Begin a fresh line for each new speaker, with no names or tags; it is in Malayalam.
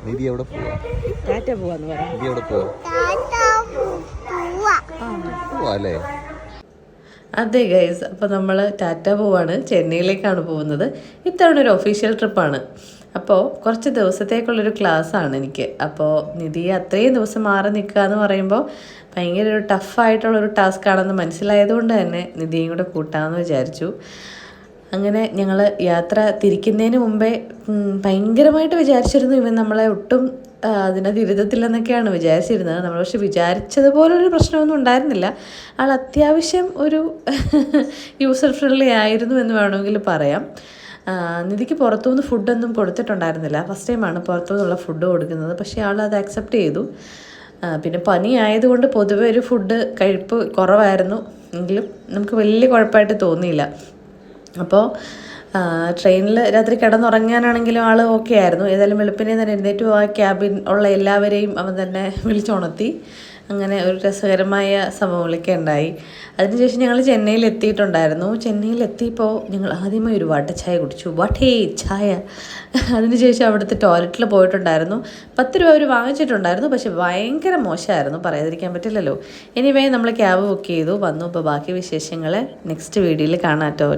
നിധി എവിടെ പോവാ?
ടാറ്റ പോവാന്ന് പറയാം.
നിധി എവിടെ പോവാ? പോവാ അല്ലേ?
അതെ ഗൈസ്, അപ്പോൾ നമ്മൾ ടാറ്റ പോവാണ്, ചെന്നൈയിലേക്കാണ് പോകുന്നത്. ഇത്തവണ ഒരു ഒഫീഷ്യൽ ട്രിപ്പാണ്. അപ്പോൾ കുറച്ച് ദിവസത്തേക്കുള്ളൊരു ക്ലാസ്സാണ് എനിക്ക്. അപ്പോൾ നിധിയെ അത്രയും ദിവസം മാറി നിൽക്കുക എന്ന് പറയുമ്പോൾ ഭയങ്കര ഒരു ടഫായിട്ടുള്ളൊരു ടാസ്ക് ആണെന്ന് മനസ്സിലായതുകൊണ്ട് തന്നെ നിധിയും കൂടെ കൂട്ടാമെന്ന് വിചാരിച്ചു. അങ്ങനെ ഞങ്ങൾ യാത്ര തിരിക്കുന്നതിന് മുമ്പേ ഭയങ്കരമായിട്ട് വിചാരിച്ചിരുന്നു ഇവൻ നമ്മളെ ഒട്ടും അതിനകത്ത് ഇരുത്തത്തില്ലെന്നൊക്കെയാണ് വിചാരിച്ചിരുന്നത്. നമ്മൾ പക്ഷെ വിചാരിച്ചതുപോലൊരു പ്രശ്നമൊന്നും ഉണ്ടായിരുന്നില്ല. ആൾ അത്യാവശ്യം ഒരു യൂസർ ഫ്രണ്ട്ലി ആയിരുന്നു എന്ന് വേണമെങ്കിൽ പറയാം. നിധിക്ക് പുറത്തുനിന്ന് ഫുഡൊന്നും കൊടുത്തിട്ടുണ്ടായിരുന്നില്ല. ഫസ്റ്റ് ടൈമാണ് പുറത്തുനിന്നുള്ള ഫുഡ് കൊടുക്കുന്നത്. പക്ഷേ ആൾ അത് അക്സെപ്റ്റ് ചെയ്തു. പിന്നെ പനി ആയതുകൊണ്ട് പൊതുവെ ഒരു ഫുഡ് കഴിപ്പ് കുറവായിരുന്നു. എങ്കിലും നമുക്ക് വലിയ കുഴപ്പമായിട്ട് തോന്നിയില്ല. അപ്പോൾ ട്രെയിനിൽ രാത്രി കിടന്നുറങ്ങാനാണെങ്കിലും ആൾ ഓക്കെ ആയിരുന്നു. ഏതായാലും വെളുപ്പിനെ തന്നെ എഴുന്നേറ്റ് ആ ക്യാബിൻ ഉള്ള എല്ലാവരെയും അവൻ തന്നെ വിളിച്ചുണർത്തി. അങ്ങനെ ഒരു രസകരമായ സംഭവങ്ങളൊക്കെ ഉണ്ടായി. അതിനുശേഷം ഞങ്ങൾ ചെന്നൈയിൽ എത്തിയിട്ടുണ്ടായിരുന്നു. ചെന്നൈയിൽ എത്തിയപ്പോൾ ഞങ്ങൾ ആദ്യമായി ഒരു വട ചായ കുടിച്ചു. വടേ ചായ. അതിനുശേഷം അവിടുത്തെ ടോയ്ലറ്റിൽ പോയിട്ടുണ്ടായിരുന്നു. 10 രൂപ അവർ വാങ്ങിച്ചിട്ടുണ്ടായിരുന്നു. പക്ഷെ ഭയങ്കര മോശമായിരുന്നു, പറയാതിരിക്കാൻ പറ്റില്ലല്ലോ. എനിവേ നമ്മൾ ക്യാബ് ബുക്ക് ചെയ്തു വന്നു. ഇപ്പോൾ ബാക്കി വിശേഷങ്ങൾ നെക്സ്റ്റ് വീഡിയോയിൽ കാണാം കേട്ടോ.